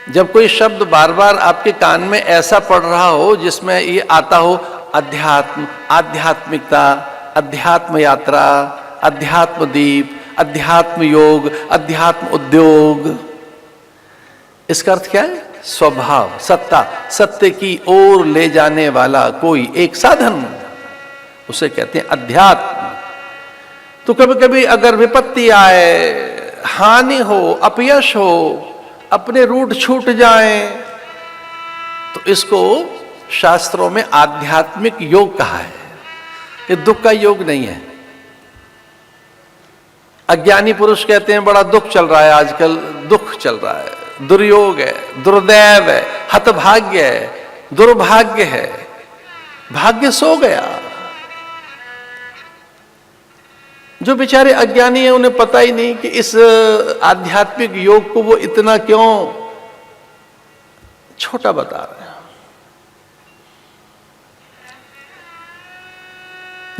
जब कोई शब्द बार बार आपके कान में ऐसा पड़ रहा हो जिसमें ये आता हो अध्यात्म, आध्यात्मिकता, अध्यात्म यात्रा, अध्यात्म दीप, अध्यात्म योग, अध्यात्म उद्योग, इसका अर्थ क्या है? स्वभाव, सत्ता, सत्य की ओर ले जाने वाला कोई एक साधन, उसे कहते हैं अध्यात्म। तो कभी कभी अगर विपत्ति आए, हानि हो, अपयश हो, अपने रूट छूट जाए, तो इसको शास्त्रों में आध्यात्मिक योग कहा है। ये दुख का योग नहीं है। अज्ञानी पुरुष कहते हैं बड़ा दुख चल रहा है आजकल, दुख चल रहा है, दुर्योग है, दुर्दैव है, हतभाग्य है, दुर्भाग्य है, भाग्य सो गया। जो बेचारे अज्ञानी हैं उन्हें पता ही नहीं कि इस आध्यात्मिक योग को वो इतना क्यों छोटा बता रहे हैं।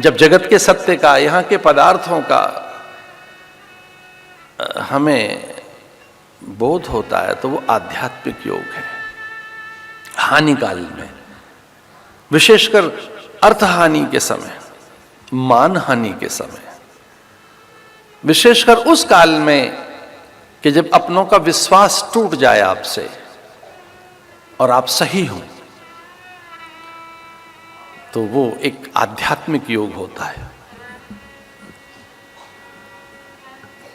जब जगत के सत्य का, यहां के पदार्थों का हमें बोध होता है तो वो आध्यात्मिक योग है। हानि काल में, विशेषकर अर्थ हानि के समय, मान हानि के समय, विशेषकर उस काल में कि जब अपनों का विश्वास टूट जाए आपसे और आप सही हो, तो वो एक आध्यात्मिक योग होता है।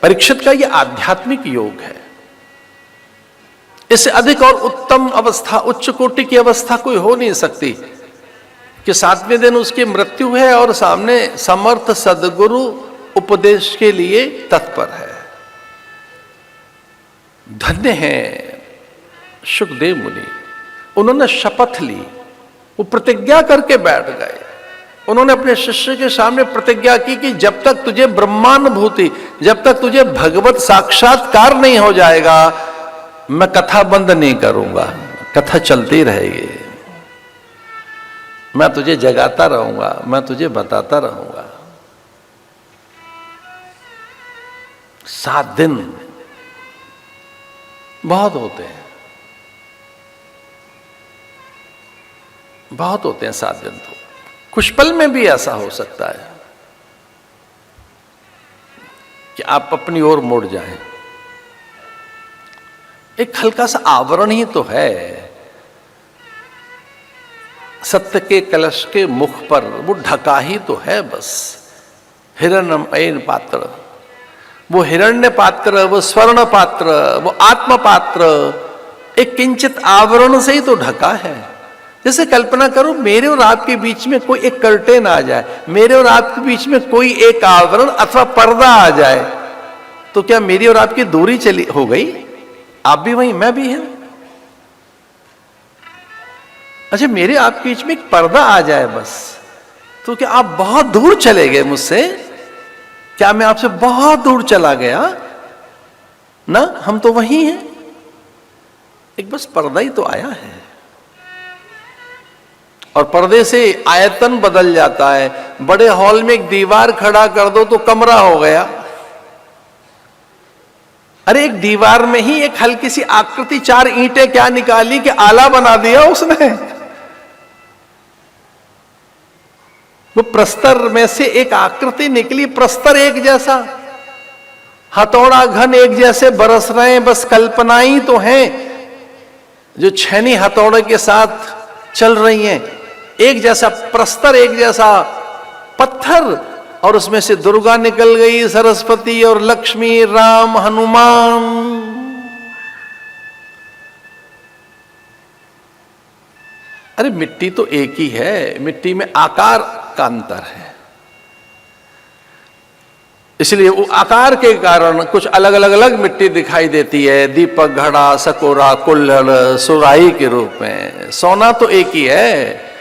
परीक्षित का ये आध्यात्मिक योग है। इससे अधिक और उत्तम अवस्था, उच्च कोटि की अवस्था कोई हो नहीं सकती कि 7वें दिन उसकी मृत्यु है और सामने समर्थ सद्गुरु उपदेश के लिए तत्पर है। धन्य है सुखदेव मुनि, उन्होंने शपथ ली, वो प्रतिज्ञा करके बैठ गए। उन्होंने अपने शिष्य के सामने प्रतिज्ञा की कि जब तक तुझे ब्रह्मानुभूति, जब तक तुझे भगवत साक्षात्कार नहीं हो जाएगा, मैं कथा बंद नहीं करूंगा, कथा चलती रहेगी, मैं तुझे जगाता रहूंगा, मैं तुझे बताता रहूंगा। 7 दिन बहुत होते हैं, बहुत होते हैं 7 दिन। तो कुछ पल में भी ऐसा हो सकता है कि आप अपनी ओर मुड़ जाएं। एक हल्का सा आवरण ही तो है सत्य के कलश के मुख पर, वो ढका ही तो है बस। हिरण्मयीन पात्र, वो हिरण्य पात्र, वो स्वर्ण पात्र, वो आत्म पात्र एक किंचित आवरण से ही तो ढका है। जैसे कल्पना करो मेरे और आपके बीच में कोई एक कर्टेन आ जाए, मेरे और आपके बीच में कोई एक आवरण अथवा पर्दा आ जाए, तो क्या मेरी और आपकी दूरी चली हो गई? आप भी वहीं, मैं भी है। अच्छा, मेरे आपके बीच में एक पर्दा आ जाए बस, तो क्या आप बहुत दूर चले गए मुझसे? क्या मैं आपसे बहुत दूर चला गया? ना, हम तो वहीं हैं। एक बस पर्दा ही तो आया है, और पर्दे से आयतन बदल जाता है। बड़े हॉल में एक दीवार खड़ा कर दो तो कमरा हो गया। अरे एक दीवार में ही एक हल्की सी आकृति, 4 ईंटें क्या निकाली कि आला बना दिया उसने। वो प्रस्तर में से एक आकृति निकली, प्रस्तर एक जैसा, हथौड़ा घन एक जैसे बरस रहे हैं, बस कल्पनाएं तो हैं जो छैनी हथौड़े के साथ चल रही हैं। एक जैसा प्रस्तर, एक जैसा पत्थर, और उसमें से दुर्गा निकल गई, सरस्वती और लक्ष्मी, राम, हनुमान। अरे मिट्टी तो एक ही है, मिट्टी में आकार का अंतर है। इसलिए वो आकार के कारण कुछ अलग अलग मिट्टी दिखाई देती है। दीपक, घड़ा, सकोरा, कुल्हड़, सुराही के रूप में। सोना तो एक ही है,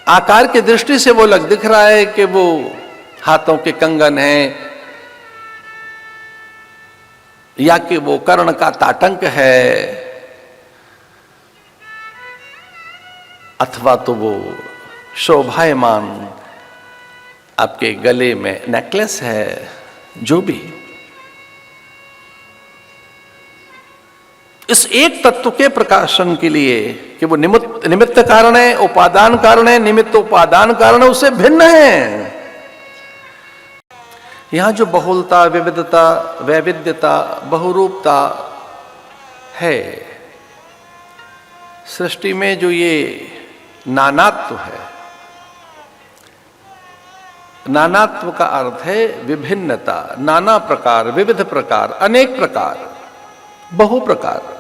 आकार की दृष्टि से वो लग दिख रहा है कि वो हाथों के कंगन हैं, या कि वो कर्ण का ताटंक है, अथवा तो वो शोभायमान आपके गले में नेकलेस है, जो भी। इस एक तत्व के प्रकाशन के लिए कि वो निमित्त कारण है, उपादान कारण है, निमित्त उपादान कारण है, उससे भिन्न है। यहां जो बहुलता, विविधता, वैविध्यता, बहुरूपता है, सृष्टि में जो ये नानात्व है, नानात्व का अर्थ है विभिन्नता, नाना प्रकार, विविध प्रकार, अनेक प्रकार, बहु प्रकार।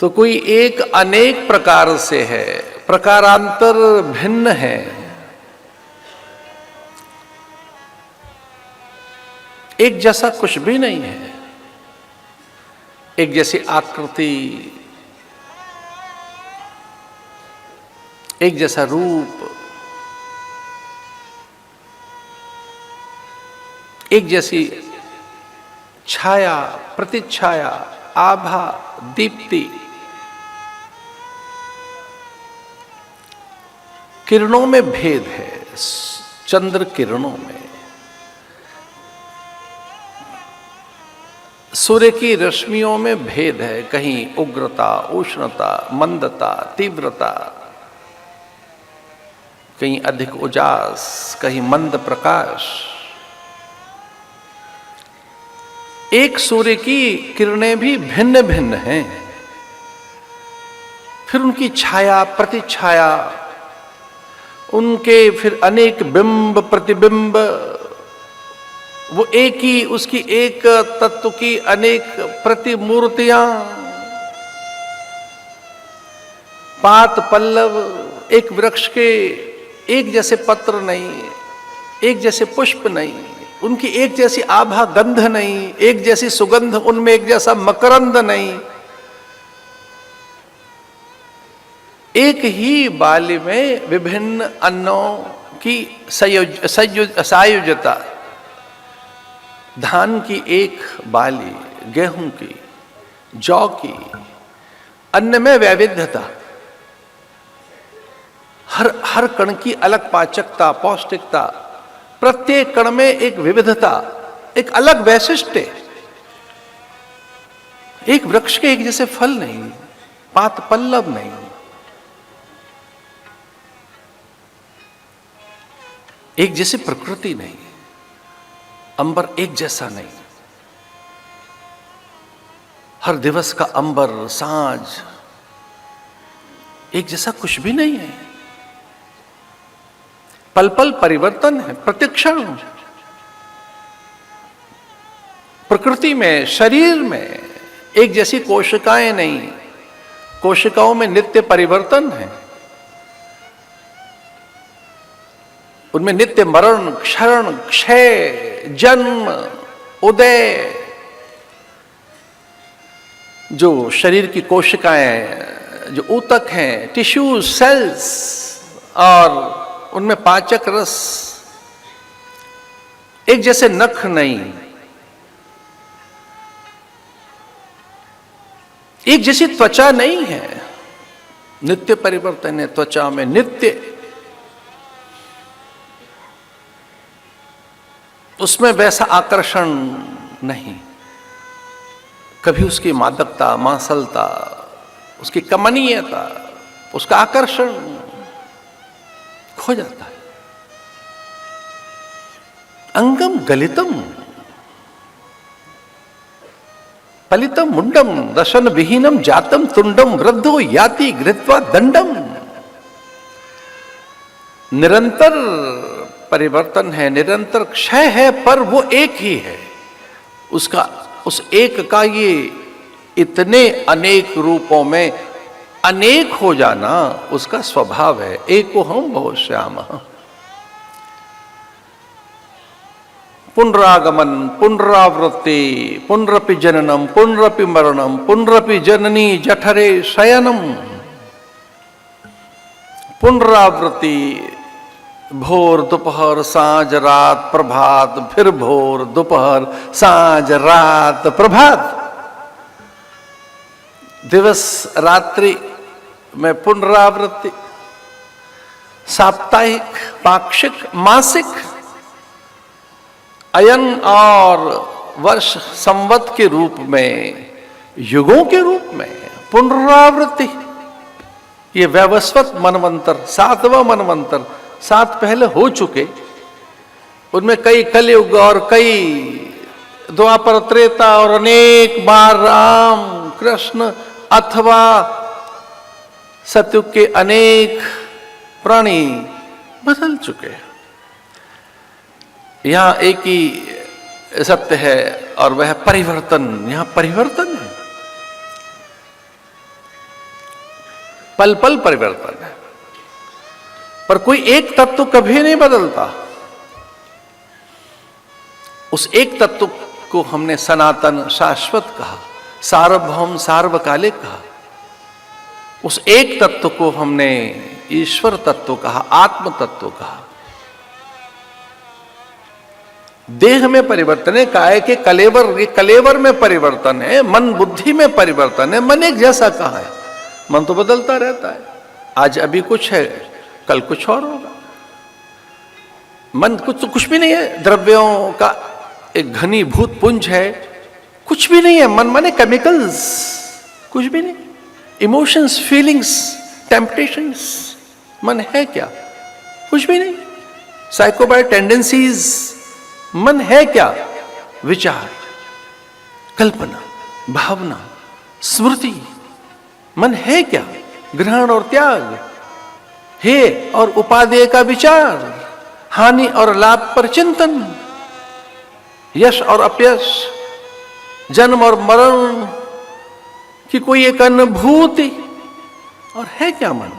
तो कोई एक अनेक प्रकार से है, प्रकारांतर भिन्न है। एक जैसा कुछ भी नहीं है, एक जैसी आकृति, एक जैसा रूप, एक जैसी छाया, प्रतिछाया, आभा, दीप्ति, किरणों में भेद है, चंद्र किरणों में, सूर्य की रश्मियों में भेद है, कहीं उग्रता, उष्णता, मंदता, तीव्रता, कहीं अधिक उजास, कहीं मंद प्रकाश। एक सूर्य की किरणें भी भिन्न भिन्न हैं, फिर उनकी छाया, प्रतिछाया, उनके फिर अनेक बिंब, प्रतिबिंब, वो एक ही, उसकी एक तत्व की अनेक प्रतिमूर्तियां, पात पल्लव, एक वृक्ष के एक जैसे पत्र नहीं, एक जैसे पुष्प नहीं, उनकी एक जैसी आभा गंध नहीं, एक जैसी सुगंध, उनमें एक जैसा मकरंद नहीं। एक ही बाली में विभिन्न अन्नों की सायुज्यता, धान की एक बाली, गेहूं की, जौ की, अन्न में वैविध्यता, हर कण की अलग पाचकता, पौष्टिकता, प्रत्येक कण में एक विविधता, एक अलग वैशिष्ट्य। एक वृक्ष के एक जैसे फल नहीं, पात पल्लव नहीं, एक जैसी प्रकृति नहीं, अंबर एक जैसा नहीं, हर दिवस का अंबर, सांझ एक जैसा कुछ भी नहीं है, पल पल परिवर्तन है, प्रतिक्षण। प्रकृति में, शरीर में एक जैसी कोशिकाएं नहीं, कोशिकाओं में नित्य परिवर्तन है, उनमें नित्य मरण, क्षरण, क्षय, जन्म, उदय। जो शरीर की कोशिकाएं, जो ऊतक हैं, टिश्यू, सेल्स, और उनमें पाचक रस, एक जैसे नख नहीं, एक जैसी त्वचा नहीं है, नित्य परिवर्तन है त्वचा में, नित्य। उसमें वैसा आकर्षण नहीं, कभी उसकी मादकता, मांसलता, उसकी कमनीयता, उसका आकर्षण खो जाता है। अंगम गलितम पलितम मुंडम दशन विहीनम जातम तुंडम वृद्धो याति गृहीत्वा दंडम। निरंतर परिवर्तन है, निरंतर क्षय है, पर वो एक ही है। उसका, उस एक का ये इतने अनेक रूपों में अनेक हो जाना उसका स्वभाव है। एको हम बहु श्यामः। पुनरागमन, पुनरावृत्ति, पुनरपि जननम, पुनरपि मरणम, पुनरपि जननी जठरे शयनम। पुनरावृत्ति, भोर दोपहर सांझ रात प्रभात, फिर भोर दोपहर सांझ रात प्रभात। दिवस रात्रि में पुनरावृत्ति, साप्ताहिक, पाक्षिक, मासिक, अयन और वर्ष संवत के रूप में, युगों के रूप में, पुनरावृत्ति। ये वैवस्वत मनवंतर, 7वां मनवंतर, 7 पहले हो चुके, उनमें कई कलयुग और कई द्वापर त्रेता और अनेक बार राम कृष्ण अथवा सतयुग के अनेक प्राणी बदल चुके। यहां एक ही सत्य है और वह परिवर्तन। यहां परिवर्तन है, पल पल परिवर्तन है, पर कोई एक तत्व कभी नहीं बदलता। उस एक तत्व को हमने सनातन शाश्वत कहा, सार्वभौम सार्वकालिक कहा। उस एक तत्व को हमने ईश्वर तत्व कहा, आत्म तत्व कहा। देह में परिवर्तन है, काय के कलेवर में परिवर्तन है, मन बुद्धि में परिवर्तन है। मन एक जैसा कहाँ है? मन तो बदलता रहता है। आज अभी कुछ है, कल कुछ और होगा। मन कुछ भी नहीं है, द्रव्यों का एक घनीभूत पुंज है, कुछ भी नहीं है। मन माने केमिकल्स, कुछ भी नहीं। इमोशंस, फीलिंग्स, टेम्पटेशंस, मन है क्या? कुछ भी नहीं। साइकोबाय टेंडेंसीज, मन है क्या? विचार, कल्पना, भावना, स्मृति, मन है क्या? ग्रहण और त्याग, हे और उपादेय का विचार, हानि और लाभ पर चिंतन, यश और अपयश, जन्म और मरण की कोई एक अनुभूति। और है क्या मन?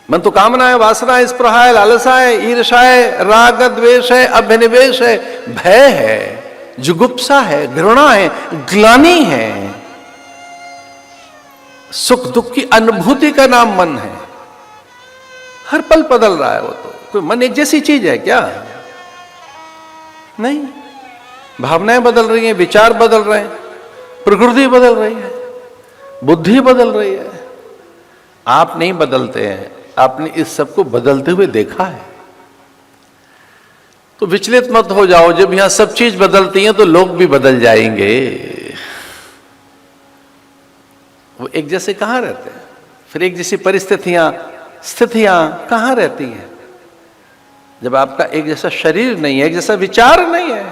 मन तो कामना है, वासना है, स्पृहा है, लालसा है, ईर्षा है, राग द्वेष है, अभिनिवेश है, भय है, जुगुप्सा है, घृणा है, ग्लानि है। सुख दुख की अनुभूति का नाम मन है। हर पल बदल रहा है वो तो। कोई मन एक जैसी चीज है क्या? नहीं। भावनाएं बदल रही हैं, विचार बदल रहे हैं, प्रकृति बदल रही है, बुद्धि बदल रही है। आप नहीं बदलते हैं, आपने इस सब को बदलते हुए देखा है। तो विचलित मत हो जाओ। जब यहां सब चीज बदलती हैं तो लोग भी बदल जाएंगे। वो एक जैसे कहां रहते हैं? फिर एक जैसी परिस्थितियां, स्थितियां कहां रहती हैं? जब आपका एक जैसा शरीर नहीं है, एक जैसा विचार नहीं है,